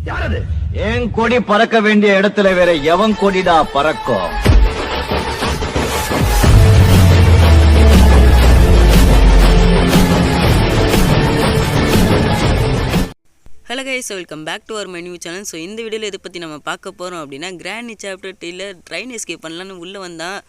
என் கொடி பறக்க வேண்டிய இடத்துல வேற எவன் கொடிடா பறக்கும்? Hello guys, welcome back to our my new channel. So இந்த வீடியோவில் இதை பற்றி நம்ம பார்க்க போகிறோம் அப்படின்னா, கிராணி சாப்டர் 2ல ட்ரெயின் எஸ்கேப் பண்ணலான்னு உள்ளே வந்தான்.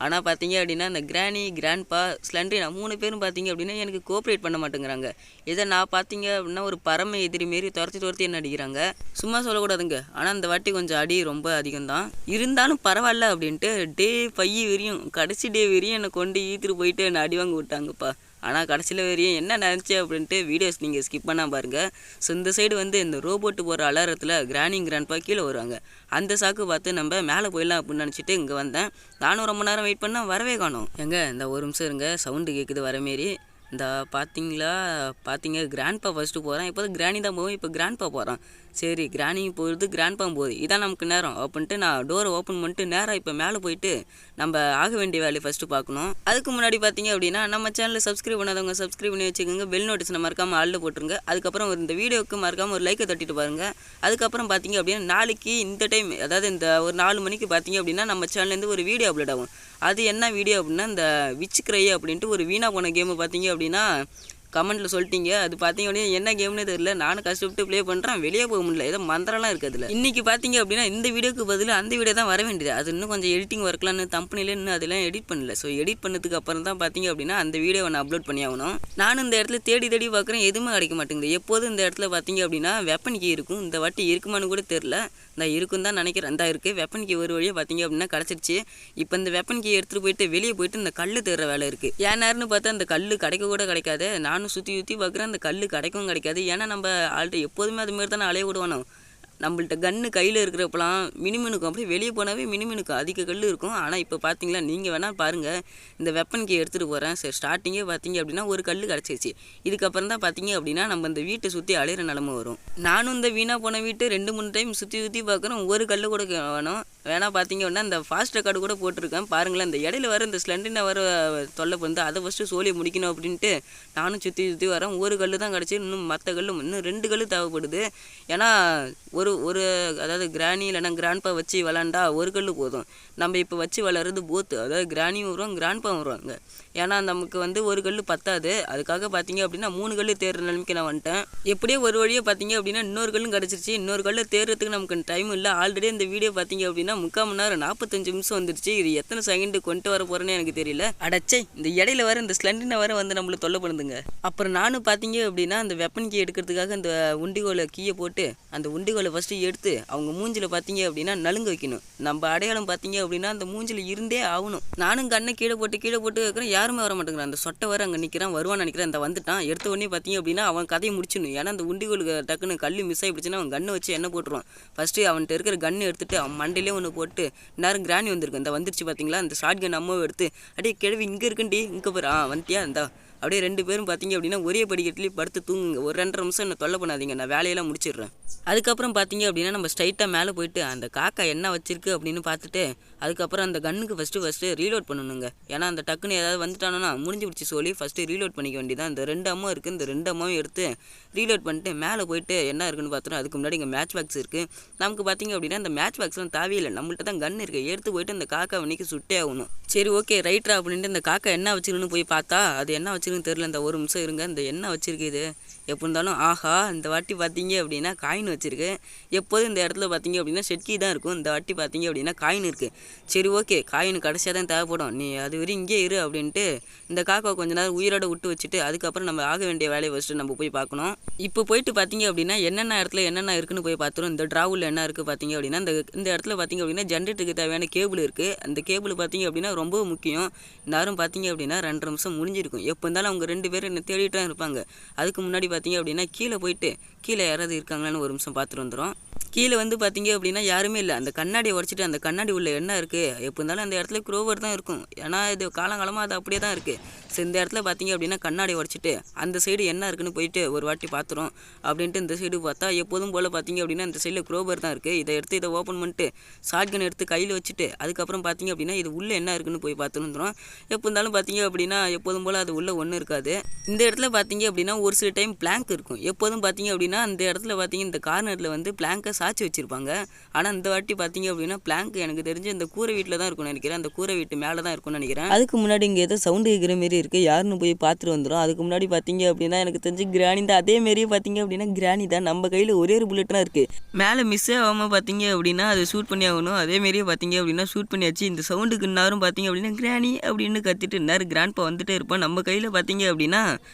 ஆனால் பார்த்தீங்க அப்படின்னா அந்த கிராணி, கிராண்ட்பா, ஸ்லண்ட்ரி நான் 3 பேரும் பார்த்தீங்க அப்படின்னா எனக்கு கோஆப்ரேட் பண்ண மாட்டேங்கிறாங்க. இதை நான் பார்த்தீங்க அப்படின்னா ஒரு பரம எதிரி மாரி துரத்தி என்ன அடிக்கிறாங்க. சும்மா சொல்லக்கூடாதுங்க, ஆனால் அந்த வாட்டி கொஞ்சம் அடி ரொம்ப அதிகம்தான். இருந்தாலும் பரவாயில்ல அப்படின்ட்டு டே 5 வரையும், கடைசி டே வரையும் என்னை கொண்டு ஈத்துட்டு போயிட்டு என்னை அடி வாங்க விட்டாங்கப்பா. ஆனால் கடைசியில் வரையும் என்ன நினச்சி அப்படின்ட்டு வீடியோஸ் நீங்கள் ஸ்கிப் பண்ணால் பாருங்கள். ஸோ இந்த சைடு வந்து இந்த ரோபோட்டு போகிற அலாரத்தில் கிராணி, கிராண்ட்பா கீழே வருவாங்க. அந்த சாக்கு பார்த்து நம்ம மேலே போயிடலாம் அப்படின்னு நினச்சிட்டு இங்கே வந்தேன். நானும் ரொம்ப நேரம் வெயிட் பண்ணால் வரவே காணோம். இந்த ஒரு நிமிஷம் இருங்க, சவுண்டு கேட்குது வர மாரி. இந்த பார்த்தீங்க கிராண்ட்பா ஃபஸ்ட்டு போகிறான். இப்போ கிராணி தான் போவோம், இப்போ கிராண்ட்பா போகிறான். சரி, கிராணி போகிறது, கிராண்ட்பா போகுது, இதான் நமக்கு நேரம் அப்படின்ட்டு நான் டோரை ஓப்பன் பண்ணிட்டு நேராக இப்போ மேலே போயிட்டு நம்ம ஆக வேண்டிய வேலையை ஃபஸ்ட்டு பார்க்கணும். அதுக்கு முன்னாடி பார்த்தீங்க அப்படின்னா நம்ம சேனலில் சப்ஸ்கிரைப் பண்ணாதவங்க சப்ஸ்கிரைப் பண்ணி வச்சுக்கோங்க. பெல் நோட்டிஸில் மறக்காமல் ஆளில் போட்டுருங்க. அதுக்கப்புறம் இந்த வீடியோவுக்கு மறக்காமல் ஒரு லைக்கை தட்டிட்டு பாருங்கள். அதுக்கப்புறம் பார்த்தீங்க அப்படின்னா நாளைக்கு இந்த டைம், அதாவது இந்த ஒரு 4 மணிக்கு பார்த்தீங்க அப்படின்னா நம்ம சேனல்லேருந்து ஒரு வீடியோ அப்லோட் ஆகும். அது என்ன வீடியோ அப்படின்னா, இந்த விச் கிரை அப்படின்ட்டு ஒரு வீணாக போன கேமு பார்த்தீங்க அப்படின்னா கமெண்ட்டில் சொல்லிட்டீங்க. அது பார்த்தீங்க அப்படின்னா என்ன கேம்னே தெரியல. நானும் கஷ்டப்பட்டு ப்ளே பண்ணுறேன், வெளியே போக முடியல. ஏதோ மந்திரம்லாம் இருக்குதுல. இன்றைக்கி பார்த்தீங்க அப்படின்னா இந்த வீடியோக்கு பதில் அந்த வீடியோ தான் வர வேண்டியது. அது இன்னும் கொஞ்சம் எடிட்டிங் ஒர்க்லாம் கம்பெனியில் இன்னும் அதெல்லாம் எடிட் பண்ணல. ஸோ எடிட் பண்ணதுக்கு அப்புறம் தான் பார்த்தீங்க அப்படின்னா அந்த வீடியோவை நான் அப்லோட் பண்ணி ஆகணும். நானும் இந்த இடத்துல தேடி பார்க்குறேன், எதுவுமே கிடைக்க மாட்டேங்குது. எப்போதும் இந்த இடத்துல பார்த்தீங்க அப்படின்னா வெப்பன் கீ இருக்கும். இந்த வாட்டி இருக்குமான்னு கூட தெரில. இந்த இருக்குன்னு தான் நினைக்கிறேன். அந்த இருக்குது வெப்பன் கீ ஒரு வழியாக பார்த்தீங்க அப்படின்னா கிடச்சிருச்சு. இப்போ இந்த வெப்பன் கீ எடுத்துகிட்டு போயிட்டு வெளியே போயிட்டு இந்த கல் தேடுற வேலை இருக்குது. ஏன் நேரம்னு பார்த்தா அந்த கல் கிடைக்க கூட கிடைக்காது. நானும் சுற்றி பார்க்குறேன், அந்த கல் கிடைக்கவும் கிடைக்காது. ஏன்னா நம்ம ஆள்கிட்ட எப்போதுமே அதுமாரி தானே அலைய விடுவானோ. நம்மள்ட்ட கன்று கையில் இருக்கிறப்பலாம் மினிமினுக்கும், அப்படியே வெளியே போனாவே மினிமினுக்கும் அதிக கல் இருக்கும். ஆனால் இப்போ பார்த்தீங்களா, நீங்கள் வேணால் பாருங்கள், இந்த வெப்பன் கீ எடுத்துகிட்டு போகிறேன். சரி, ஸ்டார்டிங்கே பார்த்தீங்க அப்படின்னா ஒரு கல் கிடச்சிருச்சு. இதுக்கப்புறம் தான் பார்த்தீங்க அப்படின்னா நம்ம இந்த வீட்டை சுற்றி அலையிற நிலமை வரும். நானும் இந்த வீணாக போன வீட்டை 2-3 டைம் சுற்றி பார்க்குறேன், ஒரு கல் கூட வேணும். வேணா பார்த்தீங்க அப்படின்னா இந்த ஃபாஸ்ட் ரெக்கார்டு கூட போட்டிருக்கேன் பாருங்களேன். இந்த இடையில வர இந்த ஸ்லண்டினை வர தொல்லை வந்து அதை ஃபஸ்ட்டு சோழியை முடிக்கணும் அப்படின்ட்டு நானும் சுற்றி வரேன். ஒரு கல் தான் கிடச்சி, இன்னும் மற்ற கல் இன்னும் 2 கல் தேவைப்படுது. ஏன்னா ஒரு அதாவது கிராணி இல்லைனா கிராண்ட்பா வச்சு விளாண்டா ஒரு கல் போதும். நம்ம இப்போ வச்சு வளர்றது போத்து, அதாவது கிராணியும் வருவாங்க, கிராண்ட்பாவும் வருவாங்க. ஏன்னா நமக்கு வந்து ஒரு கல் பத்தாது. அதுக்காக பார்த்தீங்க அப்படின்னா 3 கல் தேடுற நிலைமைக்கு நான் வந்துட்டேன். எப்படியோ ஒரு வழியாக பார்த்தீங்க அப்படின்னா இன்னொரு கல்லும் கிடச்சிருச்சு. இன்னொரு கல் தேடுறதுக்கு நமக்கு டைம் இல்லை. ஆல்ரெடி இந்த வீடியோ பார்த்தீங்க அப்படின்னா 3/4 மணி நேரம் 45 நிமிஷம் வந்துருச்சு. இது எத்தனை செகண்டு கொண்டு வர போகிறேன்னு எனக்கு தெரியல. அடச்சை, இந்த இடையில வர இந்த ஸ்லண்டினை வர வந்து நம்மளை தொல்லை பண்ணுதுங்க. அப்புறம் நானும் பார்த்தீங்க அப்படின்னா அந்த வெப்பன் கீ எடுக்கிறதுக்காக அந்த உண்டிகோலை கீயை போட்டு அந்த உண்டிகோலை ஃபஸ்ட்டு எடுத்து அவங்க மூஞ்சில் பார்த்தீங்க அப்படின்னா நலுங்க வைக்கணும். நம்ம அடையாளம் பார்த்தீங்க அப்படின்னா அந்த மூஞ்சில் இருந்தே ஆகணும். நானும் கண்ணை கீழே போட்டு வைக்கிறேன், யாருமே வர மாட்டேங்கிறான். அந்த சொட்டை வர அங்கே நிற்கிறான், வருவான்னு நினைக்கிறேன். அந்த வந்துட்டான். எடுத்த உடனே பார்த்தீங்க அப்படின்னா அவன் கதையை முடிச்சிடணும். ஏன்னா அந்த உண்டிகோலுக்கு டக்குன்னு கல் மிஸ் ஆகிடுச்சுன்னா அவன் கண்ணை வச்சு என்ன போட்டுருவான். ஃபஸ்ட்டு அவன்கிட்ட இருக்கிற கண்ணை எடுத்துட்டு அவன் மண்டையிலே ஒன்று போட்டு, நேரம் கிராணி வந்திருக்கு, இந்த வந்துருச்சு பார்த்தீங்களா, அந்த ஷார்ட் கன் அம்மாவை எடுத்து அப்படியே கிழவி இங்கே இருக்குண்டி, இங்கே போகிற வந்துட்டியா, இந்த அப்படியே 2 பேரும் பார்த்தீங்க அப்படின்னா ஒரே படிக்கட்டுலேயே படுத்து தூங்குங்க. ஒரு 2.5 நிமிஷம் என்ன தொல்லை பண்ணாதீங்க, நான் வேலையெல்லாம் முடிச்சிடுறேன். அதுக்கப்புறம் பார்த்தீங்க அப்படின்னா நம்ம ஸ்ட்ரைட்டாக மேலே போயிட்டு அந்த காக்கா என்ன வச்சிருக்கு அப்படின்னு பார்த்துட்டு அதுக்கப்புறம் அந்த கன்னுக்கு ஃபஸ்ட்டு ரீலோட் பண்ணணுங்க. ஏன்னா அந்த டக்குன்னு ஏதாவது வந்துட்டானோன்னா முடிஞ்சு பிடிச்சி சொல்லி ஃபஸ்ட்டு ரீலோட் பண்ணிக்க வேண்டியதான். இந்த 2 அம்மா இருக்குது, இந்த 2 அம்மாவும் எடுத்து ரீலோட் பண்ணிட்டு மேலே போயிட்டு என்ன இருக்குன்னு பார்த்துட்டோம். அதுக்கு முன்னாடி இங்கே மேட்ச் பாக்ஸ் இருக்குது. நமக்கு பார்த்தீங்க அப்படின்னா இந்த மேட்ச் பாக்ஸ்லாம் தேவையில்லை, நம்மள்ட்ட தான் கன் இருக்குது. எடுத்து போயிட்டு அந்த காக்கா வன்னிக்கு சுட்டே ஆகணும். சரி, ஓகே, ரைட்ரா அப்படின்ட்டு இந்த காக்கா என்ன வச்சிருக்குன்னு போய் பார்த்தா அது என்ன வச்சிருக்குன்னு தெரியல. இந்த ஒரு நிமிஷம் இருங்க, இந்த என்ன வச்சிருக்கு இது எப்படி இருந்தாலும். ஆஹா, இந்த வாட்டி பார்த்தீங்க அப்படின்னா காயின் வச்சிருக்கு. எப்போதும் இந்த இடத்துல பார்த்தீங்க அப்படின்னா செட்கி தான் இருக்கும். இந்த வாட்டி பார்த்தீங்க அப்படின்னா காயின் இருக்குது. சரி, ஓகே, காயின் கடைசியாக தான் தேவைப்படும், நீ அது வரையும் இங்கே இரு அப்படின்ட்டு இந்த காக்கா கொஞ்ச நேரம் உயிரோட விட்டு வச்சுட்டு அதுக்கப்புறம் நம்ம ஆக வேண்டிய வேலையை ஃபஸ்ட்டு நம்ம போய் பார்க்கணும். இப்போ போயிட்டு பார்த்தீங்க அப்படின்னா என்னென்ன இடத்துல என்னென்ன இருக்குன்னு போய் பார்த்துரும். இந்த ட்ராவில் என்ன இருக்குது பார்த்தீங்க அப்படின்னா இந்த இடத்துல பார்த்தீங்க அப்படின்னா ஜென்ரேட்டருக்கு தேவையான கேபிள் இருக்குது. அந்த கேபிள் பார்த்தீங்க அப்படின்னா ரொம்ப முக்கியம். நேரம் பார்த்தீங்க அப்படின்னா 2.5 நிமிஷம் முடிஞ்சிருக்கும். எப்போ இருந்தாலும் அவங்க 2 பேரும் என்ன தேடிட்டு தான் இருப்பாங்க. அதுக்கு முன்னாடி பார்த்தீங்க அப்படின்னா கீழே போயிட்டு கீழே யாராவது இருக்காங்களான்னு ஒரு நிமிஷம் பார்த்துட்டு வந்துடும். கீழே வந்து பார்த்தீங்க அப்படின்னா யாருமே இல்லை. அந்த கண்ணாடியை உடச்சிட்டு அந்த கண்ணாடி உள்ள என்ன இருக்குது, எப்போ இருந்தாலும் அந்த இடத்துல க்ரோவர் தான் இருக்கும். ஏன்னா இது காலங்காலமாக அது அப்படியே தான் இருக்குது. ஸோ இந்த இடத்துல பார்த்தீங்க அப்படின்னா கண்ணாடியை உடச்சிட்டு அந்த சைடு என்ன இருக்குன்னு போயிட்டு ஒரு வாட்டி பார்த்துரும் அப்படின்ட்டு இந்த சைடு பார்த்தா எப்போதும் போல் பார்த்தீங்க அப்படின்னா இந்த சைடில் க்ரோவர் தான் இருக்குது. இதை எடுத்து இதை ஓப்பன் பண்ணிட்டு ஷாட்கன் எடுத்து கையில் வச்சுட்டு அதுக்கப்புறம் பார்த்தீங்க அப்படின்னா இது உள்ளே என்ன இருக்குன்னு போய் பார்த்துன்னு வந்துடும். எப்போ இருந்தாலும் பார்த்தீங்க அப்படின்னா எப்போதும் போல் அது உள்ளே ஒன்றும் இருக்காது. இந்த இடத்துல பார்த்தீங்க அப்படின்னா ஒரு சில டைம் பிளாங்க் இருக்கும். எப்போதும் பார்த்தீங்க அப்படின்னா அந்த இடத்துல பார்த்தீங்க இந்த கார்னரில் வந்து பிளாங்கை சாய்ச்சி வச்சுருப்பாங்க. ஆனால் இந்த வாட்டி பார்த்தீங்க அப்படின்னா பிளாங்க் எனக்கு தெரிஞ்சு இந்த கூரை வீட்டில் தான் இருக்கும்னு நினைக்கிறேன். அந்த கூரை வீட்டு மேலே தான் இருக்கும்னு நினைக்கிறேன். அதுக்கு முன்னாடி இங்கே ஏதோ சவுண்டு கேட்குற மாரி இருக்குது. யாருன்னு போய் பார்த்துட்டு வந்துடும். அதுக்கு முன்னாடி பார்த்தீங்க அப்படின்னா எனக்கு தெரிஞ்சு கிராணி தான். அதே மாரியே பார்த்தீங்க அப்படின்னா கிராணி தான். நம்ம கையில் ஒரே ஒரு புல்லட் தான் இருக்குது. மேலே மிஸ்ஸே ஆகாமல் பார்த்தீங்க அப்படின்னா அதை ஷூட் பண்ணி ஆகணும். அதே மாரியே பார்த்தீங்க அப்படின்னா ஷூட் பண்ணியாச்சு. இந்த சவுண்டுக்கு நேரம் பார்த்தீங்க அப்படின்னா கிராணி அப்படின்னு கத்திட்டு நேரம் கிராண்ட்பா வந்துட்டே இருப்போம். நம்ம கையில் பார்த்தீங்க அப்படின்னா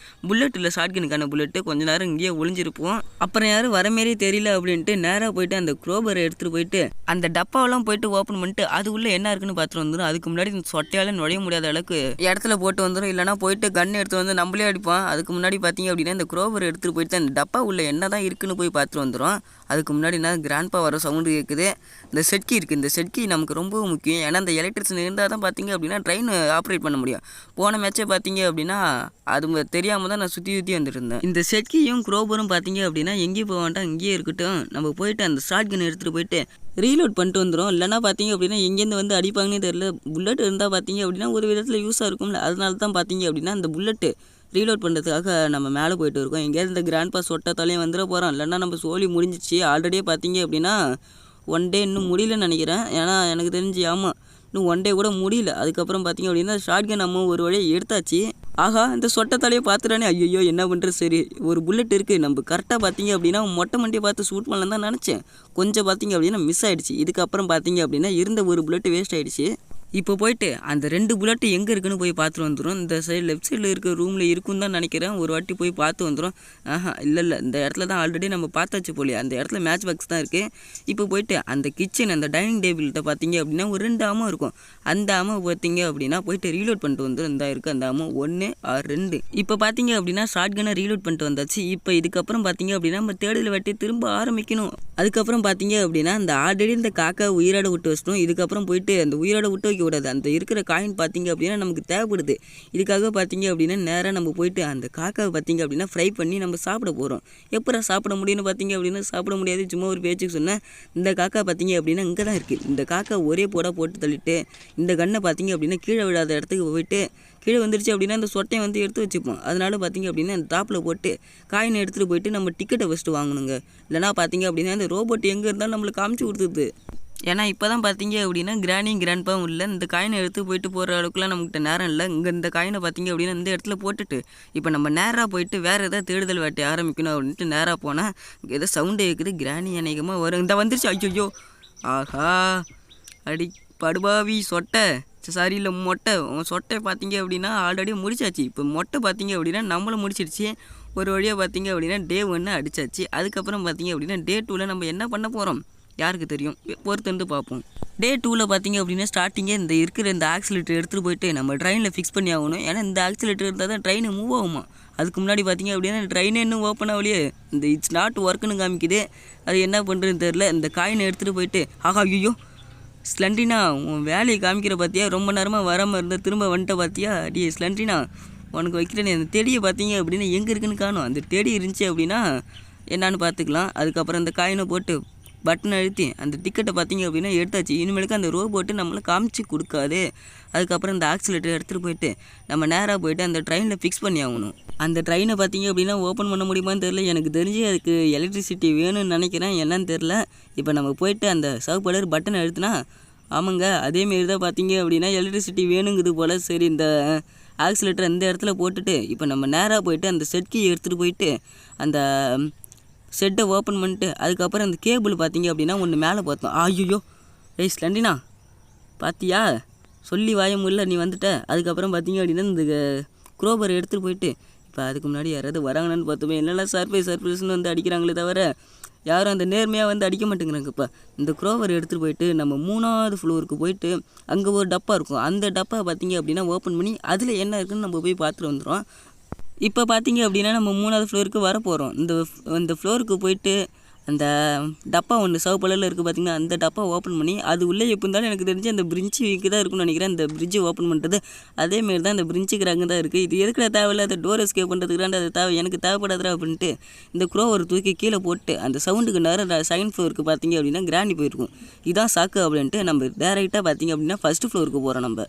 புல்லட் இல்லை, ஷாட்கனுக்கான புல்லட்டு. கொஞ்ச நேரம் இங்கேயே ஒளிஞ்சிருப்போம். அப்புறம் யாரும் வர மாரி தெரியல அப்படின்ட்டு நேராக போயிட்டு அந்த க்ரோபரை எடுத்துகிட்டு போயிட்டு அந்த டப்பாவெல்லாம் போயிட்டு ஓப்பன் பண்ணிட்டு அது உள்ளே என்ன இருக்குன்னு பார்த்துட்டு வந்துடும். அதுக்கு முன்னாடி இந்த சொட்டையால் நுழைய முடியாத அளவுக்கு இடத்துல போட்டு வந்துடும். இல்லைனா போயிட்டு கன் எடுத்து வந்து நம்மளே அடிப்போம். அதுக்கு முன்னாடி பார்த்தீங்க அப்படின்னா இந்த க்ரோபரை எடுத்துகிட்டு போயிட்டு அந்த டப்பா உள்ளே என்ன தான் இருக்குன்னு போய் பார்த்துட்டு வந்துடும். அதுக்கு முன்னாடி என்ன கிராண்ட்பா வர சவுண்டு கேட்குது. இந்த செட்கி இருக்குது. இந்த செட்கி நமக்கு ரொம்ப முக்கியம். ஏன்னா அந்த எலக்ட்ரிசிட்டி இருந்தால் தான் பார்த்தீங்க அப்படின்னா ட்ரெயின் ஆப்ரேட் பண்ண முடியும். போன மேட்சே பார்த்தீங்க அப்படின்னா அது தெரியாமல் தான் நான் சுற்றி வந்துட்டு இருந்தேன். இந்த செட்கியும் க்ரோபரும் பார்த்தீங்க அப்படின்னா எங்கேயும் போக வேண்டாம், இங்கேயே இருக்கட்டும். நம்ம போயிட்டு அந்த ஷாட்கன் எடுத்துகிட்டு போயிட்டு ரீலோட் பண்ணிட்டு வந்துடும். இல்லைனா பார்த்தீங்க அப்படின்னா எங்கேருந்து வந்து அடிப்பாங்கன்னே தெரியல. புல்லட் இருந்தால் பார்த்தீங்க அப்படின்னா ஒரு விதத்தில் யூஸாக இருக்கும்ல. அதனால தான் பார்த்தீங்க அப்படின்னா அந்த புல்லட்டு ரீலோட் பண்ணுறதுக்காக நம்ம மேலே போயிட்டு இருக்கோம். எங்கேயாவது இந்த கிராண்ட்பா சொட்டத்தாலையும் வந்துட போகிறோம். இல்லைன்னா நம்ம சோலி முடிஞ்சிச்சு. ஆல்ரெடியே பார்த்தீங்க அப்படின்னா ஒன் டே இன்னும் முடியலன்னு நினைக்கிறேன். ஏன்னா எனக்கு தெரிஞ்சு ஆமாம் இன்னும் ஒன் டே கூட முடியல. அதுக்கப்புறம் பார்த்தீங்க அப்படின்னா ஷாட்கன் நம்ம ஒரு வழியை எடுத்தாச்சு. ஆகா இந்த சொட்டத்தாலேயே பார்த்துட்டானே, ஐயோ என்ன பண்ணுறது. சரி ஒரு புல்லட் இருக்குது. நம்ம கரெக்டாக பார்த்தீங்க அப்படின்னா மொட்டை மண்டியை பார்த்து ஷூட் பண்ணலாம் தான் நினச்சேன். கொஞ்சம் பார்த்தீங்க அப்படின்னா மிஸ் ஆகிடுச்சு. இதுக்கப்புறம் பார்த்தீங்க அப்படின்னா இருந்த ஒரு புல்லட்டு வேஸ்ட் ஆகிடுச்சு. இப்போ போயிட்டு அந்த 2 புல்லட்டு எங்கே இருக்குன்னு போய் பார்த்துட்டு வந்துடும். இந்த சைடு லெஃப்ட் சைடில் இருக்க ரூமில் இருக்குன்னு தான் நினைக்கிறேன். ஒரு வாட்டி போய் பார்த்து வந்துடும். இல்லை இந்த இடத்துல தான் ஆல்ரெடி நம்ம பார்த்தாச்சு போலியே. அந்த இடத்துல மேட்ச் பாக்ஸ் தான் இருக்குது. இப்போ போயிட்டு அந்த கிச்சன் அந்த டைனிங் டேபிள்கிட்ட பார்த்தீங்க அப்படின்னா ஒரு 2 ஆமாம் இருக்கும். அந்த ஆமாம் பார்த்தீங்க அப்படின்னா போயிட்டு ரீலோட் பண்ணிட்டு வந்துடும். இந்த இருக்குது அந்த ஆமாம் 1 or 2. இப்போ பார்த்தீங்க அப்படின்னா ஷாட்கனை ரீலோட் பண்ணிட்டு வந்தாச்சு. இப்போ இதுக்கப்புறம் பார்த்தீங்க அப்படின்னா நம்ம தேடல் வெட்டி திரும்ப ஆரம்பிக்கணும். அதுக்கப்புறம் பார்த்தீங்க அப்படின்னா அந்த ஆல்ரெடி இந்த காக்கா உயிரோட விட்டு வச்சிட்டோம். இதுக்கப்புறம் போயிட்டு அந்த உயிரோட விட்டு வைக்க கூடாது. அந்த இருக்கிற காயின் பார்த்தீங்க அப்படின்னா நமக்கு தேவைப்படுது. இதுக்காக பார்த்தீங்க அப்படின்னா நேராக நம்ம போயிட்டு அந்த காக்காவை பார்த்தீங்க அப்படின்னா ஃப்ரை பண்ணி நம்ம சாப்பிட போகிறோம். எப்போ சாப்பிட முடியும்னு பார்த்தீங்க அப்படின்னா சாப்பிட முடியாது. சும்மா ஒரு பேச்சுக்கு சொன்னேன். இந்த காக்கா பார்த்தீங்க அப்படின்னா இங்கே தான் இருக்குது. இந்த காக்கா ஒரே போட்டு தள்ளிட்டு இந்த கண்ணை பார்த்தீங்க அப்படின்னா கீழே விடாத இடத்துக்கு போயிட்டு கீழே வந்துருச்சு அப்படின்னா அந்த சொட்டையை வந்து எடுத்து வச்சுப்போம். அதனால பார்த்தீங்க அப்படின்னா அந்த டாப்பில் போட்டு காயினை எடுத்துகிட்டு போயிட்டு நம்ம டிக்கெட்டை ஃபஸ்ட்டு வாங்கணுங்க. இல்லைனா பார்த்தீங்க அப்படின்னா இந்த ரோபோட் எங்கே இருந்தாலும் நம்மளுக்கு காமிச்சு கொடுத்துருது. ஏன்னா இப்போ தான் பார்த்தீங்க அப்படின்னா கிராண்ட்பாவும் இல்லை. இந்த காயினை எடுத்து போயிட்டு போகிற அளவுக்குலாம் நம்மகிட்ட நேரம் இல்லை. இங்கே இந்த காயினை பார்த்தீங்க அப்படின்னா இந்த இடத்துல போட்டுட்டு இப்போ நம்ம நேராக போயிட்டு வேறு எதாவது தேடுதல் வேட்டை ஆரம்பிக்கணும் அப்படின்ட்டு நேராக போனால் ஏதோ சவுண்டு கேட்குது. கிராணி அநேகமாக வரும். இந்த வந்துருச்சு. ஐயோ ஆஹா அடி படுபாவி சொட்டை, சாரி இல்லை மொட்டை. சொட்டை பார்த்தீங்க அப்படின்னா ஆல்ரெடி முடிச்சாச்சு. இப்போ மொட்டை பார்த்தீங்க அப்படின்னா நம்மளை முடிச்சிடுச்சு. ஒரு வழியாக பார்த்தீங்க அப்படின்னா டே 1 அடிச்சாச்சு. அதுக்கப்புறம் பார்த்தீங்க அப்படின்னா டே 2ல் நம்ம என்ன பண்ண போகிறோம் யாருக்கு தெரியும், பொறுத்து பார்ப்போம். டே 2ல் பார்த்தீங்க அப்படின்னா ஸ்டார்டிங்கே இந்த இருக்கிற இந்த ஆக்சிலேட்டர் எடுத்துகிட்டு போயிட்டு நம்ம ட்ரெயினில் ஃபிக்ஸ் பண்ணி ஆகணும். ஏன்னா இந்த ஆக்சிலேட்டர் இருந்தால் தான் ட்ரெயின் மூவ் ஆகுமா. அதுக்கு முன்னாடி பார்த்தீங்க அப்படின்னா ட்ரெயினே இன்னும் ஓப்பன் ஆகலையே. இந்த இட்ஸ் நாட் ஒர்க்குன்னு காமிக்குது. அது என்ன பண்ணுறதுன்னு தெரில. இந்த காயினை எடுத்துகிட்டு போயிட்டு ஆகா ஐயோ ஸ்லண்டினா உன் வேலையை காமிக்கிற பார்த்தியா, ரொம்ப நேரமாக வராமல் இருந்தால் திரும்ப வந்துட்ட பார்த்தியா. அடி ஸ்லண்டினா உனக்கு வைக்கிறேன். அந்த தேடியை பார்த்தீங்க அப்படின்னா எங்கே இருக்குன்னு காணும். அந்த தேடி இருந்துச்சு அப்படின்னா என்னான்னு பார்த்துக்கலாம். அதுக்கப்புறம் அந்த காயினை போட்டு பட்டன் அழுத்தி அந்த டிக்கெட்டை பார்த்தீங்க அப்படின்னா எடுத்தாச்சு. இனிமேலுக்கு அந்த ரோபோட்டு நம்மளை காமிச்சு கொடுக்காது. அதுக்கப்புறம் இந்த ஆக்சிலேட்டர் எடுத்துகிட்டு போயிட்டு நம்ம நேராக போயிட்டு அந்த ட்ரெயினில் ஃபிக்ஸ் பண்ணி ஆகணும். அந்த ட்ரெயினை பார்த்தீங்க அப்படின்னா ஓப்பன் பண்ண முடியுமான்னு தெரில. எனக்கு தெரிஞ்சு அதுக்கு எலக்ட்ரிசிட்டி வேணும்னு நினைக்கிறேன். என்னன்னு தெரில. இப்போ நம்ம போயிட்டு அந்த சவப்பு கலர் பட்டன் அழுத்தினா ஆமாங்க அதேமாரி தான் பார்த்தீங்க அப்படின்னா எலக்ட்ரிசிட்டி வேணுங்குது போல். சரி இந்த ஆக்சிலேட்டர் அந்த இடத்துல போட்டுட்டு இப்போ நம்ம நேராக போயிட்டு அந்த செட்கி எடுத்துகிட்டு போயிட்டு அந்த செட்டை ஓப்பன் பண்ணிட்டு அதுக்கப்புறம் அந்த கேபிள் பார்த்தீங்க அப்படின்னா ஒன்று மேலே பார்த்தோம். ஐயோ ரைஸ் லண்டினா பார்த்தியா சொல்லி வாய முடியல நீ வந்துட்ட. அதுக்கப்புறம் பார்த்தீங்க அப்படின்னா இந்த க்ரோபர் எடுத்துகிட்டு போயிட்டு இப்போ அதுக்கு முன்னாடி யாராவது வராங்கன்னு பார்த்தோமே. என்னெல்லாம் சர்ப்ரைஸ்னு வந்து அடிக்கிறாங்களே தவிர யாரும் அந்த நேர்மையாக வந்து அடிக்க மாட்டேங்கிறாங்க. இப்போ இந்த க்ரோவர் எடுத்துகிட்டு போயிட்டு நம்ம 3வது ஃப்ளோருக்கு போயிட்டு அங்கே ஒரு டப்பா இருக்கும். அந்த டப்பா பார்த்தீங்க அப்படின்னா ஓப்பன் பண்ணி அதில் என்ன இருக்குதுன்னு நம்ம போய் பார்த்துட்டு வந்துடும். இப்போ பார்த்தீங்க அப்படின்னா நம்ம 3வது ஃப்ளோருக்கு வர போகிறோம். இந்த ஃப்ளோருக்கு போயிட்டு அந்த டப்பா ஒன்று சிவப்பு கலரில் இருக்குது பார்த்திங்கன்னா, அந்த டப்பா ஓப்பன் பண்ணி அது உள்ளே எப்போ இருந்தாலும் எனக்கு தெரிஞ்சு அந்த பிரிட்ஜுக்கு தான் இருக்குன்னு நினைக்கிறேன். அந்த பிரிட்ஜை ஓப்பன் பண்ணுறது அதேமாரி தான் அந்த பிரிட்ஜுக்கு அங்கே தான் இருக்குது. இது எதுக்குடா தேவையில்ல டோர் எஸ்கேப் பண்ணுறதுக்குறாண்டு அது எனக்கு தேவைப்படாதுடா அப்படின்ட்டு இந்த க்ரோவர் தூக்கி கீழே போட்டு அந்த சவுண்டுக்கு நேரம் செகண்ட் ஃப்ளோருக்கு பார்த்திங்க அப்படின்னா கிராணி போயிருக்கும். இதான் சாக்கு அப்படின்ட்டு நம்ம டேரெக்டாக பார்த்திங்க அப்படின்னா ஃபஸ்ட்டு ஃப்ளோருக்கு போகிறோம். நம்ம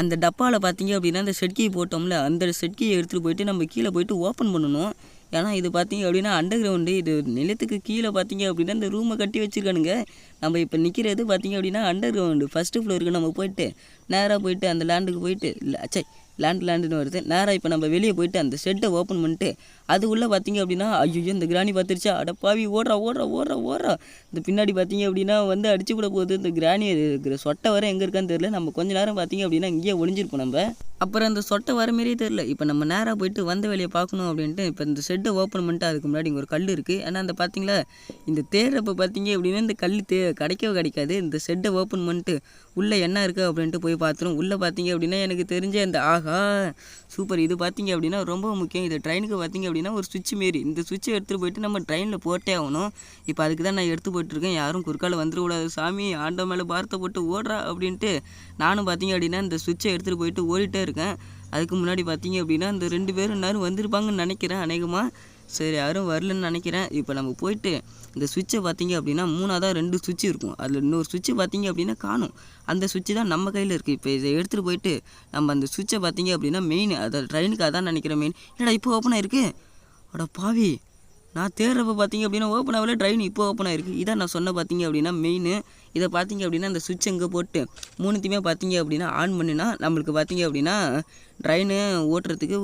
அந்த டப்பாவில் பார்த்திங்க அப்படின்னா அந்த செட்கி போட்டோம்ல, அந்த செட்கியை எடுத்துகிட்டு போயிட்டு நம்ம கீழே போயிட்டு ஓப்பன் பண்ணணும். ஏன்னா இது பார்த்திங்க அப்படின்னா அண்டர் கிரவுண்டு, இது நிலத்துக்கு கீழே பார்த்திங்க அப்படின்னா இந்த ரூமை கட்டி வச்சுருக்கானுங்க. நம்ம இப்போ நிற்கிறது பார்த்திங்க அப்படின்னா அண்டர் கிரவுண்டு ஃபஸ்ட்டு ஃப்ளோருக்கு நம்ம போயிட்டு நேராக போயிட்டு அந்த லேண்டுக்கு போயிட்டு லேண்டுன்னு வருது. நேராக இப்போ நம்ம வெளியே போயிட்டு அந்த ஷெட்டை ஓப்பன் பண்ணிட்டு அது உள்ளே பார்த்திங்க அப்படின்னா ஐயோ இந்த கிராணி பார்த்துருச்சா, அடப்பாவி ஓடுறா. இந்த பின்னாடி பார்த்திங்க அப்படின்னா வந்து அடிச்சு விட போகுது. இந்த கிராணி இருக்கிற சொட்டை வர எங்கே இருக்கான்னு தெரியல. நம்ம கொஞ்ச நேரம் பார்த்திங்க அப்படின்னா இங்கேயே ஒளிஞ்சிருப்போம். நம்ம அப்புறம் அந்த சொட்டை வர மாரியே தெரியல. இப்போ நம்ம நேராக போயிட்டு வந்த வேலையை பார்க்கணும் அப்படின்ட்டு இப்போ இந்த ஷெட்டை ஓப்பன் பண்ணிட்டு அதுக்கு முன்னாடி இங்கே ஒரு கல் இருக்குது. ஏன்னா அந்த பார்த்திங்களா இந்த தேடுறப்ப பார்த்திங்க அப்படின்னா இந்த கல் கிடைக்காது. இந்த ஷெட்டை ஓப்பன் பண்ணிட்டு உள்ளே என்ன இருக்குது அப்படின்ட்டு போய் பார்த்துரும். உள்ளே பார்த்திங்க அப்படின்னா எனக்கு தெரிஞ்ச அந்த ஆஹா சூப்பர், இது பார்த்திங்க அப்படின்னா ரொம்ப முக்கியம். இது ட்ரெயினுக்கு பார்த்திங்க அப்படின்னா ஒரு சுவிட்ச் மாரி, இந்த சுவிட்சை எடுத்துகிட்டு போயிட்டு நம்ம ட்ரெயினில் போட்டே ஆகணும். இப்போ அதுக்கு தான் நான் எடுத்து போயிட்டுருக்கேன். யாரும் குறுக்கால வந்துடக்கூடாது சாமி, ஆண்ட மேலே பாரத்தை போட்டு ஓடுறா அப்படின்ட்டு நானும் பார்த்திங்க அப்படின்னா இந்த சுவிட்சை எடுத்துகிட்டு போயிட்டு ஓடிட்டே இருக்கேன். அதுக்கு முன்னாடி பார்த்திங்க அப்படின்னா இந்த 2 பேரும் எல்லாரும் வந்திருப்பாங்கன்னு நினைக்கிறேன் அநேகமாக. சரி யாரும் வரலன்னு நினைக்கிறேன். இப்போ நம்ம போயிட்டு இந்த சுவிட்சை பார்த்திங்க அப்படின்னா 3ஆக 2 சுவிட்ச் இருக்கும். அதில் இன்னொரு சுவிட்சு பார்த்திங்க அப்படின்னா காணும். அந்த சுவிட்சு தான் நம்ம கையில் இருக்குது. இப்போ இதை எடுத்துகிட்டு போயிட்டு நம்ம அந்த சுவிட்சை பார்த்திங்க அப்படின்னா மெயின் அதை ட்ரெயினுக்கு அதான் நினைக்கிறேன் மெயின். ஏடா இப்போ ஓப்பன் ஆகிருக்கு, அட பாவி நான் தேடுறப்ப பார்த்திங்க அப்படின்னா ஓப்பன் ஆகல, ட்ரெயின் இப்போ ஓப்பன் ஆகிருக்கு. இதான் நான் சொன்ன பார்த்திங்க அப்படின்னா மெயின். இதை பார்த்திங்க அப்படின்னா அந்த சுவிட்ச் எங்கே போட்டு 3த்தையுமே பார்த்திங்க அப்படின்னா ஆன் பண்ணினா நம்மளுக்கு பார்த்திங்க அப்படின்னா ட்ரெயின் ஓட்டுறதுக்கு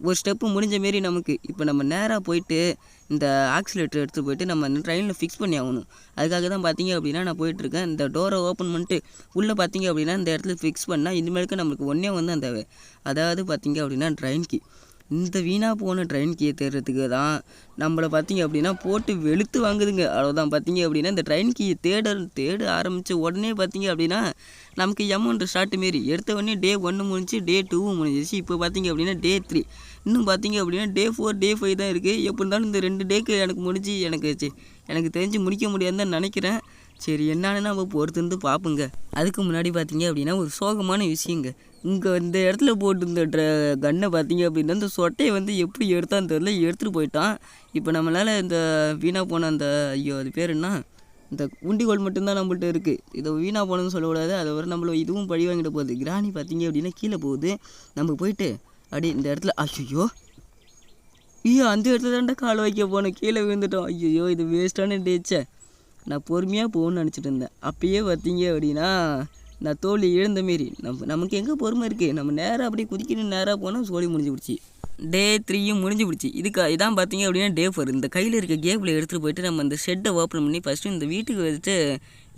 ஒரு ஸ்டெப்பு முடிஞ்ச மாரி நமக்கு. இப்போ நம்ம நேராக போயிட்டு இந்த ஆக்சிலேட்டர் எடுத்துகிட்டு போயிட்டு நம்ம அந்த ட்ரெயினில் ஃபிக்ஸ் பண்ணி ஆகணும். அதுக்காக தான் பார்த்திங்க அப்படின்னா நான் போயிட்டுருக்கேன். இந்த டோரை ஓப்பன் பண்ணிட்டு உள்ளே பார்த்திங்க அப்படின்னா இந்த இடத்துல ஃபிக்ஸ் பண்ணால் இனிமேலுக்கு நம்மளுக்கு ஒன்றே வந்து அந்த அதாவது பார்த்திங்க அப்படின்னா ட்ரெயின் கீ, இந்த வீணாக போன ட்ரெயின் கீயை தேடுறதுக்கு தான் நம்மளை பார்த்திங்க அப்படின்னா போட்டு வெளுத்து வாங்குதுங்க. அவ்வளோதான் பார்த்திங்க அப்படின்னா இந்த ட்ரெயின் கீயை தேட ஆரம்பித்த உடனே பார்த்திங்க அப்படின்னா நமக்கு அமௌண்ட் ஸ்டார்ட் மாரி எடுத்த உடனே டே 1 முடிஞ்சு, டே 2 முடிஞ்சிச்சு. இப்போ பார்த்திங்க அப்படின்னா டே 3, இன்னும் பார்த்திங்க அப்படின்னா டே 4 டே 5 தான் இருக்குது. எப்படி இருந்தாலும் இந்த 2 டேக்கு எனக்கு முடிஞ்சு எனக்கு தெரிஞ்சு முடிக்க முடியாதுன்னு தான் நினைக்கிறேன். சரி என்னன்னு நம்ம பொறுத்து பார்ப்போங்க. அதுக்கு முன்னாடி பார்த்திங்க அப்படின்னா ஒரு சோகமான விஷயங்க. இங்கே இந்த இடத்துல போட்டு இந்த கன்னை பார்த்திங்க அப்படின்னா இந்த சொட்டையை வந்து எப்படி எடுத்தான்னு தெரியல, எடுத்துகிட்டு போயிட்டான். இப்போ நம்மளால் இந்த வீணாக போன அந்த அது பேர் என்ன, இந்த உண்டிகோல் மட்டும்தான் நம்மள்ட்ட இருக்குது. இதை வீணாக போனதுன்னு சொல்லக்கூடாது, அதை வர நம்மள இதுவும் பழி வாங்கிட்டு போகுது. கிராணி பார்த்திங்க அப்படின்னா கீழே போகுது. நம்ம போயிட்டு அப்படி இந்த இடத்துல ஐயோ அந்த இடத்துல தாண்டா கால் வைக்க போனேன், கீழே விழுந்துட்டோம். ஐயோ இது வேஸ்ட்டான டேச்சே. நான் பொறுமையாக போகணுன்னு நினச்சிட்டு இருந்தேன். அப்பயே பார்த்தீங்க அப்படின்னா நான் தோல்வி இழந்த மாரி. நமக்கு எங்கே பொறுமை இருக்குது, நம்ம நேராக அப்படியே குதிக்கணும், நேராக போனால் சோழி முடிஞ்சு பிடிச்சி. டே 3யும் முடிஞ்சு பிடிச்சி. இதான் பார்த்தீங்க அப்படின்னா டே 4. இந்த கையில் இருக்க கேபிள் எடுத்துகிட்டு போயிட்டு நம்ம இந்த ஷெட்டை ஓப்பன் பண்ணி ஃபஸ்ட்டு இந்த வீட்டுக்கு வச்சுட்டு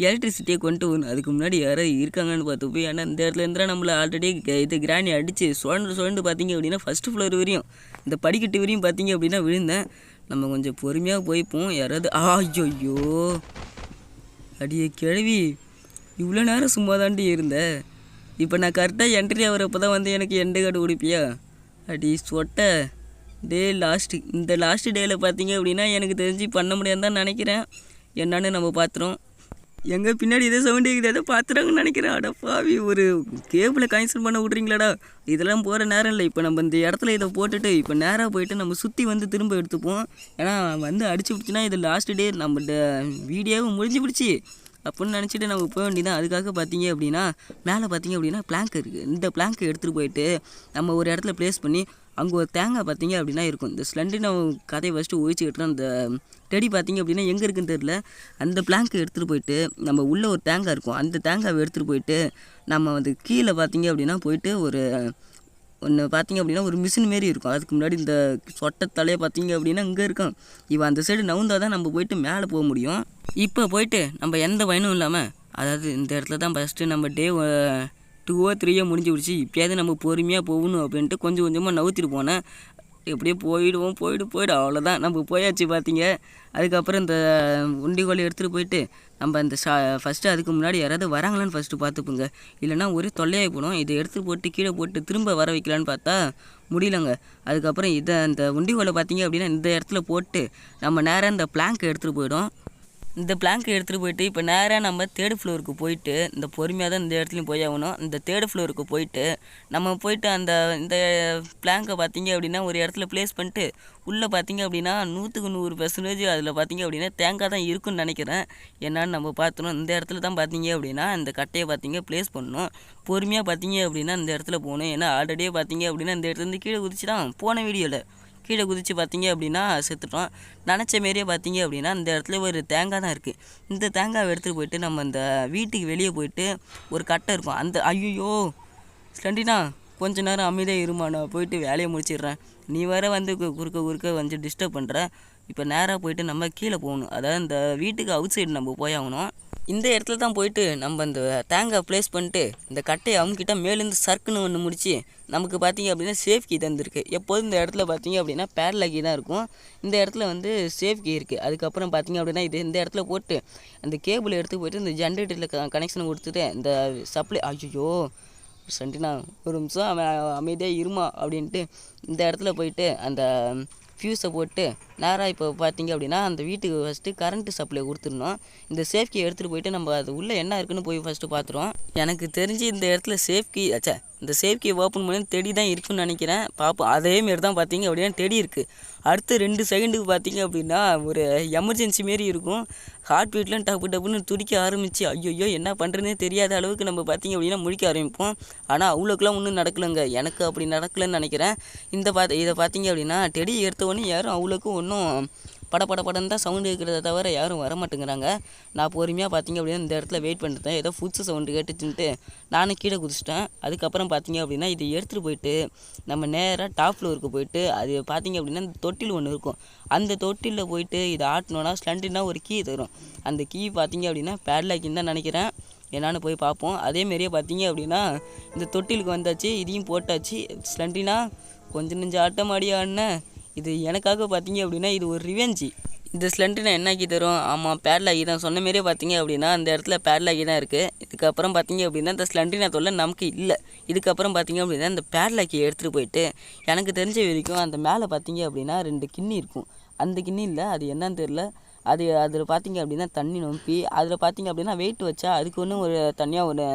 எலக்ட்ரிசிட்டியை கொண்டு வரணும். அதுக்கு முன்னாடி யாராவது இருக்காங்கன்னு பார்த்து போய், ஏன்னா இந்த இடத்துல இருந்தால் நம்மளை ஆல்ரெடி இது கிராணி அடித்து சுழண்டு பார்த்தீங்க அப்படின்னா ஃபஸ்ட்டு ஃப்ளோர் வரையும் இந்த படிக்கட்டு வரையும் பார்த்தீங்க அப்படின்னா விழுந்தேன். நம்ம கொஞ்சம் பொறுமையாக போய்ப்போம். யாராவது ஐயோ அடியே கிழவி, இவ்வளோ நேரம் சும்மா தாண்டி இருந்தேன். இப்போ நான் கரெக்டாக என்ட்ரி ஆகிறப்ப தான் வந்து எனக்கு எண்டு கார்டு கொடுப்பியா? அடி சொட்ட டே லாஸ்ட்டு. இந்த லாஸ்ட்டு டேயில் பார்த்தீங்க அப்படின்னா எனக்கு தெரிஞ்சு பண்ண முடியாதுன்னு தான் நினைக்கிறேன். என்னன்னு நம்ம பார்த்துறோம். எங்கே பின்னாடி இதே சவுண்டு எதை பார்த்துறாங்கன்னு நினைக்கிறேன். அடப்பாவி, ஒரு கேபிளை கனெக்ஷன் பண்ண விட்றீங்களாடா? இதெல்லாம் போகிற நேரம் இல்லை. இப்போ நம்ம இந்த இடத்துல இதை போட்டுட்டு இப்போ நேராக போயிட்டு நம்ம சுற்றி வந்து திரும்ப எடுத்துப்போம். ஏன்னா வந்து அடிச்சு பிடிச்சின்னா இது லாஸ்ட் டே, நம்ம வீடியோவும் முடிஞ்சு பிடிச்சி அப்படின்னு நினச்சிட்டு நம்ம போக வேண்டியதான். அதுக்காக பார்த்தீங்க அப்படின்னா மேலே பார்த்தீங்க அப்படின்னா பிளாங்க் இருக்குது. இந்த பிளாங்க்கை எடுத்துகிட்டு போயிட்டு நம்ம ஒரு இடத்துல ப்ளேஸ் பண்ணி அங்கே ஒரு தேங்காய் பார்த்தீங்க அப்படின்னா இருக்கும். இந்த ஸ்லண்டு நம்ம கதையை ஃபஸ்ட்டு ஒழிச்சுக்கிட்டோம். அந்த டெடி பார்த்தீங்க அப்படின்னா எங்கே இருக்குன்னு தெரியல. அந்த பிளாங்க்கை எடுத்துகிட்டு போயிட்டு நம்ம உள்ளே ஒரு தேங்காய் இருக்கும், அந்த தேங்காவை எடுத்துகிட்டு போயிட்டு நம்ம வந்து கீழே பார்த்தீங்க அப்படின்னா போயிட்டு ஒன்று பார்த்தீங்க அப்படின்னா ஒரு மிஷின் மாரி இருக்கும். அதுக்கு முன்னாடி இந்த சொட்டை தலையை பார்த்தீங்க அப்படின்னா இங்கே இருக்கும். இவன் அந்த சைடு நவுந்தால் தான் நம்ம போயிட்டு மேலே போக முடியும். இப்போ போயிட்டு நம்ம எந்த பயனும் இல்லாமல், அதாவது இந்த இடத்துல தான் ஃபஸ்ட்டு நம்ம டே 2 or 3 முடிஞ்சு விடுச்சு. இப்போயாவது நம்ம பொறுமையாக போகணும் அப்படின்ட்டு கொஞ்சம் கொஞ்சமாக நவுத்திட்டு போனேன். எப்படியே போயிடும் அவ்வளோதான். நம்ம போயாச்சு பார்த்தீங்க. அதுக்கப்புறம் இந்த உண்டிகோலை எடுத்துகிட்டு போயிட்டு நம்ம இந்த ஃபஸ்ட்டு அதுக்கு முன்னாடி யாராவது வராங்களான்னு ஃபஸ்ட்டு பார்த்துப்போங்க. இல்லைனா ஒரே தொல்லையாகி போடும். இதை எடுத்துகிட்டு போட்டு கீழே போட்டு திரும்ப வர வைக்கலான்னு பார்த்தா முடியலங்க. அதுக்கப்புறம் அந்த உண்டிகோலை பார்த்தீங்க அப்படின்னா இந்த இடத்துல போட்டு நம்ம நேராக இந்த பிளாங்க் எடுத்துகிட்டு போயிடும். இந்த பிளாங்க் எடுத்துகிட்டு போயிட்டு இப்போ நேராக நம்ம 3rd ஃப்ளோருக்கு போயிட்டு இந்த பொறுமையாக தான் இந்த இடத்துலையும் போய் ஆகணும். இந்த 3rd ஃப்ளோருக்கு போயிட்டு நம்ம போயிட்டு இந்த பிளாங்கை பார்த்தீங்க அப்படின்னா ஒரு இடத்துல ப்ளேஸ் பண்ணிட்டு உள்ளே பார்த்தீங்க அப்படின்னா 100க்கு 100% அதில் பார்த்தீங்க அப்படின்னா தேங்காய் தான் இருக்குன்னு நினைக்கிறேன். என்னான்னு நம்ம பார்த்துணும். இந்த இடத்துல தான் பார்த்தீங்க அப்படின்னா இந்த கட்டையை பார்த்தீங்க ப்ளேஸ் பண்ணணும். பொறுமையாக பார்த்தீங்க அப்படின்னா இந்த இடத்துல போகணும். ஏன்னா ஆல்ரெடியே பார்த்தீங்க அப்படின்னா இந்த இடத்துலேருந்து கீழே குதிச்சு தான் போன வீடியோவில் கீழே குதித்து பார்த்தீங்க அப்படின்னா செத்துட்டோம். நினச்ச மாரியே பார்த்தீங்க அப்படின்னா இந்த இடத்துல ஒரு தேங்காய் தான் இருக்குது. இந்த தேங்காவை எடுத்துகிட்டு போயிட்டு நம்ம இந்த வீட்டுக்கு வெளியே போயிட்டு ஒரு கட்டை இருக்கும். அந்த ஐயோ ஸ்லண்டினா கொஞ்ச நேரம் அமைதியாக இருமா, நான் போயிட்டு வேலையை முடிச்சிடுறேன். நீ வேற வந்து குறுக்க வந்து டிஸ்டர்ப் பண்ணுற. இப்போ நேராக போயிட்டு நம்ம கீழே போகணும். அதாவது இந்த வீட்டுக்கு அவுட் சைடு நம்ம போயாகணும். இந்த இடத்துல தான் போயிட்டு நம்ம இந்த தேங்காய் ப்ளேஸ் பண்ணிட்டு இந்த கட்டையை அவங்ககிட்ட மேலேருந்து சர்க்குன்னு ஒன்று முடிச்சு நமக்கு பார்த்தீங்க அப்படின்னா சேஃப் கீ தந்துருக்கு. எப்போதும் இந்த இடத்துல பார்த்தீங்க அப்படின்னா பேட்லாக் கீ தான் இருக்கும். இந்த இடத்துல வந்து சேஃப் கீ இருக்குது. அதுக்கப்புறம் பார்த்தீங்க அப்படின்னா இந்த இடத்துல போட்டு அந்த கேபிள் எடுத்து போயிட்டு இந்த ஜென்ரேட்டரில் கனெக்ஷன் கொடுத்துட்டு இந்த சப்ளை ஐயோ சண்டினா ஒரு நிமிஷம் அமைதியாக இருமா அப்படின்ட்டு இந்த இடத்துல போயிட்டு அந்த ஃப்யூஸை போட்டு நேராக இப்போ பார்த்தீங்க அப்படின்னா அந்த வீட்டுக்கு ஃபஸ்ட்டு கரண்ட்டு சப்ளை கொடுத்துருந்தோம். இந்த சேஃப்கி எடுத்துகிட்டு போயிட்டு நம்ம அது உள்ளே என்ன இருக்குன்னு போய் ஃபஸ்ட்டு பார்த்துருவோம். எனக்கு தெரிஞ்சு இந்த இடத்துல சேஃப்கி இந்த சேஃப்கி ஓப்பன் பண்ணி தேடி தான் இருக்குன்னு நினைக்கிறேன். பார்ப்போம். அதேமாரி தான் பார்த்தீங்க அப்படின்னா தேடி இருக்குது. அடுத்து 2 செகண்டுக்கு பார்த்தீங்க அப்படின்னா ஒரு எமர்ஜென்சி மாரி இருக்கும். ஹார்ட் பீட்லாம் டப்புன்னு துடிக்க ஆரம்பிச்சு ஐயோ என்ன பண்ணுறதுனே தெரியாத அளவுக்கு நம்ம பார்த்தீங்க அப்படின்னா முழிக்க ஆரம்பிப்போம். ஆனால் அவ்வளோக்கெல்லாம் ஒன்றும் நடக்கலைங்க. எனக்கு அப்படி நடக்கலைன்னு நினைக்கிறேன். இதை பார்த்தீங்க அப்படின்னா டெடி எடுத்தவொடனே யாரும் அவ்வளோக்கும் ஒன்றும் படன்னு தான் சவுண்டு இருக்கிறத தவிர யாரும் வரமாட்டேங்கிறாங்க. நான் பொறுமையாக பார்த்தீங்க அப்படின்னா இந்த இடத்துல வெயிட் பண்ணிட்டேன். ஏதோ ஃபுட்ஸு சவுண்டு கேட்டுச்சுன்ட்டு நானும் கீழே குதிச்சிட்டேன். அதுக்கப்புறம் பார்த்தீங்க அப்படின்னா இதை எடுத்துகிட்டு போயிட்டு நம்ம நேராக டாப் ஃப்ளோருக்கு போயிட்டு அது பார்த்தீங்க அப்படின்னா இந்த தொட்டில் ஒன்று இருக்கும். அந்த தொட்டிலில் போயிட்டு இதை ஆட்டினோன்னா ஸ்லண்டினா ஒரு கீ தரும். அந்த கீ பார்த்தீங்க அப்படின்னா பேட்லாக்கின்னு தான் நினைக்கிறேன். என்னான்னு போய் பார்ப்போம். அதேமாரியே பார்த்தீங்க அப்படின்னா இந்த தொட்டிலுக்கு வந்தாச்சு. இதையும் போட்டாச்சு. ஸ்லண்டினா கொஞ்சம் நெஞ்சு ஆட்டம் ஆடி ஆடினேன். இது எனக்காக பார்த்தீங்க அப்படின்னா இது ஒரு ரிவெஞ்சி. இந்த ஸ்லண்டினா என்னாக்கி தரும்? ஆமாம் பேட்லாகி தான். சொன்ன மாரியே பார்த்தீங்க அப்படின்னா அந்த இடத்துல பேட்லாகி தான் இருக்குது. இதுக்கப்புறம் பார்த்தீங்க அப்படின்னா இந்த ஸ்லண்டினா தொல்லை நமக்கு இல்லை. இதுக்கப்புறம் பார்த்தீங்க அப்படின்னா இந்த பேட்லாக்கியை எடுத்துகிட்டு போயிட்டு எனக்கு தெரிஞ்ச வரைக்கும் அந்த மேலே பார்த்தீங்க அப்படின்னா 2 கிண்ணி இருக்கும். அந்த கிண்ணி இல்லை, அது என்னன்னு தெரில. அதில் பார்த்தீங்க அப்படின்னா தண்ணி நொம்பி அதில் பார்த்தீங்க அப்படின்னா வெயிட் வச்சா அதுக்கு ஒன்று ஒரு தனியாக ஒரு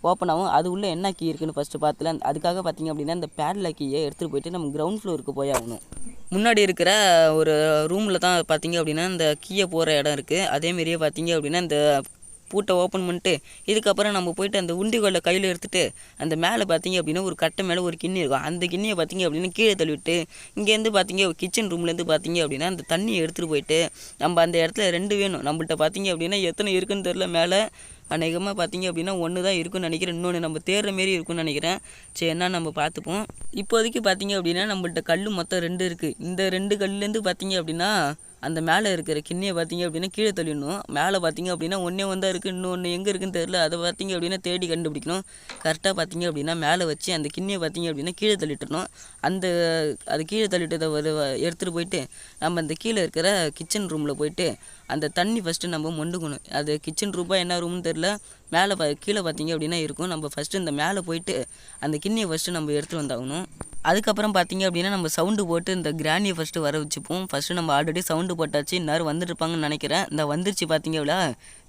ஓப்பன் ஆகும். அது உள்ளே என்ன கீ இருக்குன்னு ஃபஸ்ட்டு பார்த்துல. அதுக்காக பார்த்தீங்க அப்படின்னா இந்த பேட்லாக் கீயை எடுத்துகிட்டு போயிட்டு நம்ம கிரவுண்ட் ஃப்ளோருக்கு போய் ஆகணும். முன்னாடி இருக்கிற ஒரு ரூமில் தான் பார்த்தீங்க அப்படின்னா இந்த கீயை போகிற இடம் இருக்குது. அதேமாரியே பார்த்தீங்க அப்படின்னா இந்த பூட்டை ஓப்பன் பண்ணிட்டு இதுக்கப்புறம் நம்ம போயிட்டு அந்த உண்டிகோலை கையில் எடுத்துகிட்டு அந்த மேலே பார்த்தீங்க அப்படின்னா ஒரு கட்டை மேலே ஒரு கிண்ணி இருக்கும். அந்த கிண்ணியை பார்த்தீங்க அப்படின்னா கீழே தள்ளிவிட்டு இங்கேருந்து பார்த்தீங்க கிச்சன் ரூம்லேருந்து பார்த்தீங்க அப்படின்னா அந்த தண்ணியை எடுத்துகிட்டு போயிட்டு நம்ம அந்த இடத்துல 2 வேணும். நம்மள்கிட்ட பார்த்தீங்க அப்படின்னா எத்தனை இருக்குன்னு தெரில. மேலே அநேகமாக பார்த்தீங்க அப்படின்னா 1 தான் இருக்குன்னு நினைக்கிறேன். இன்னொன்று நம்ம தேடுற மாரி இருக்குன்னு நினைக்கிறேன். சரி என்ன நம்ம பார்த்துப்போம். இப்போதைக்கு பார்த்தீங்க அப்படின்னா நம்மள்கிட்ட கல் மொத்தம் 2 இருக்குது. இந்த 2 கல்லேருந்து பார்த்தீங்க அப்படின்னா அந்த மேலே இருக்கிற கிண்ணியை பார்த்தீங்க அப்படின்னா கீழே தள்ளிடணும். மேலே பார்த்தீங்க அப்படின்னா ஒன்றே தான் இருக்குது. இன்னொன்று எங்கே இருக்குன்னு தெரில. அதை பார்த்தீங்க அப்படின்னா தேடி கண்டுபிடிக்கணும். கரெக்டாக பார்த்தீங்க அப்படின்னா மேலே வச்சு அந்த கிண்ணியை பார்த்தீங்க அப்படின்னா கீழே தள்ளிட்டணும். அது கீழே தள்ளிட்டதை எடுத்துகிட்டு போயிட்டு நம்ம அந்த கீழே இருக்கிற கிச்சன் ரூமில் போயிட்டு அந்த தண்ணி ஃபஸ்ட்டு நம்ம மொண்டுக்கணும். அது கிச்சன் ரூபா என்ன ரூம்னு தெரில. மேலே கீழே பார்த்தீங்க அப்படின்னா இருக்கும். நம்ம ஃபஸ்ட்டு இந்த மேலே போயிட்டு அந்த கிண்ணியை ஃபஸ்ட்டு நம்ம எடுத்துகிட்டு வந்தாகணும். அதுக்கப்புறம் பார்த்தீங்க அப்படின்னா நம்ம சவுண்டு போட்டு இந்த கிராண்டியை ஃபஸ்ட்டு வர வச்சுப்போம். ஃபஸ்ட்டு நம்ம ஆல்ரெடி சவுண்டு போட்டாச்சு. இந்நேரம் வந்துட்டுருப்பாங்கன்னு நினைக்கிறேன். இந்த வந்துருச்சு பார்த்தீங்க அப்படின்னா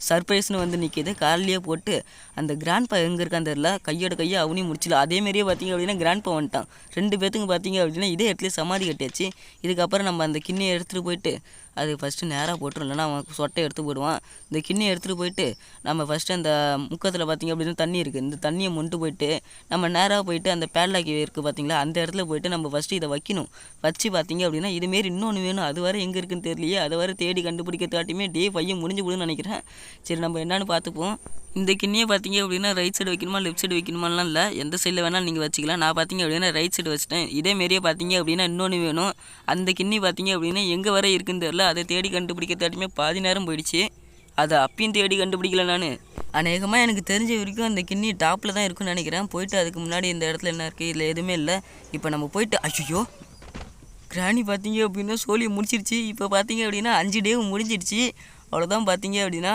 சர்ப்ரைஸ்னு வந்து நிற்கிது. காலையிலேயே போட்டு அந்த கிராண்ட்பா எங்கே இருக்கான்னு தெரில. கையோட கையை அவனையும் முடிச்சிடல. அதேமாரியே பார்த்தீங்க அப்படின்னா கிராண்ட்பா வந்துட்டான். 2 பேத்துக்கு பார்த்தீங்க அப்படின்னா இதே இடத்துல சமாதி கட்டியாச்சு. இதுக்கப்புறம் நம்ம அந்த கிண்ணியை எடுத்துகிட்டு போயிட்டு அது ஃபஸ்ட்டு நேராக போட்டுரும். இல்லைனா அவன் சொட்டை எடுத்து போயிடுவான். இந்த கிண்ணியை எடுத்துகிட்டு போயிட்டு நம்ம ஃபஸ்ட்டு அந்த முக்கத்தில் பார்த்திங்க அப்படின்னா தண்ணி இருக்குது. இந்த தண்ணியை மொண்டு போயிட்டு நம்ம நேராக போயிட்டு அந்த பேட்லாக்கி இருக்குது பார்த்திங்களா, அந்த இடத்துல போயிட்டு நம்ம ஃபஸ்ட்டு இதை வைக்கணும். வச்சு பார்த்திங்க அப்படின்னா இதுமாரி இன்னொன்று வேணும். அது வரை எங்கே இருக்குன்னு தெரியலையே. அதை வரை தேடி கண்டுபிடிக்கிறதாட்டியுமே டே 5 முடிஞ்சு போடுன்னு நினைக்கிறேன். சரி நம்ம என்னென்னு பார்த்துப்போம். இந்த கிண்ணியை பார்த்தீங்க அப்படின்னா ரைட் சைடு வைக்கணுமா லெஃப்ட் சைடு வைக்கணுமாலாம் இல்லை, எந்த சைடில் வேணாலும் நீங்கள் வச்சுக்கலாம். நான் பார்த்தீங்க அப்படின்னா ரைட் சைடு வச்சுட்டேன். இதேமாரியே பார்த்தீங்க அப்படின்னா இன்னொன்று வேணும். அந்த கிண்ணி பார்த்தீங்க அப்படின்னா எங்கே வரை இருக்குன்னு தெரியல. அதை தேடி கண்டுபிடிக்கிறதாட்டியுமே பாதி நேரம் போயிடுச்சு. அதை அப்பயும் தேடி கண்டுபிடிக்கல நான். அநேகமாக எனக்கு தெரிஞ்ச வரைக்கும் அந்த கிண்ணி டாப்பில் தான் இருக்குன்னு நினைக்கிறேன். போயிட்டு அதுக்கு முன்னாடி இந்த இடத்துல என்ன இருக்குது, இதில் எதுவுமே இல்லை. இப்போ நம்ம போயிட்டு ஐயோ கிராணி பார்த்தீங்க அப்படின்னா சோழியை முடிச்சிருச்சு. இப்போ பார்த்தீங்க அப்படின்னா 5 டே முடிஞ்சிடுச்சு. அவ்வளோதான் பார்த்தீங்க அப்படின்னா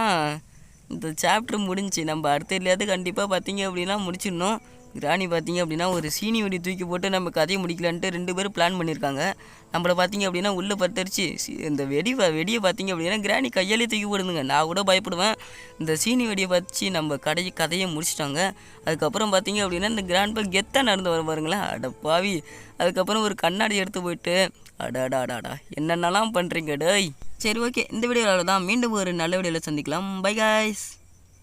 இந்த சாப்டர் முடிஞ்சிச்சு. நம்ம அடுத்த இல்லையாவது கண்டிப்பாக பார்த்தீங்க அப்படின்னா முடிச்சிடணும். கிராணி பார்த்தீங்க அப்படின்னா ஒரு சீனி வெடி தூக்கி போட்டு நம்ம கதையை முடிக்கலான்ட்டு 2 பேரும் பிளான் பண்ணியிருக்காங்க. நம்மளை பார்த்தீங்க அப்படின்னா உள்ளே பத்தரிச்சு இந்த வெடியை பார்த்தீங்க அப்படின்னா கிராணி கையாலே தூக்கி போடுதுங்க. நான் கூட பயப்படுவேன். இந்த சீனி வெடியை வச்சு நம்ம கதையை முடிச்சிட்டாங்க. அதுக்கப்புறம் பார்த்தீங்க அப்படின்னா இந்த கிராண்ட்பா கெத்தாக நடந்து வர பாருங்களேன். அட பாவி. அதுக்கப்புறம் ஒரு கண்ணாடி எடுத்து போயிட்டு அடாடாடாடா என்னென்னலாம் பண்ணுறீங்க டேய். சரி ஓகே, இந்த வீடியோவில் தான். மீண்டும் ஒரு நல்ல வீடியோவில் சந்திக்கலாம். By guys.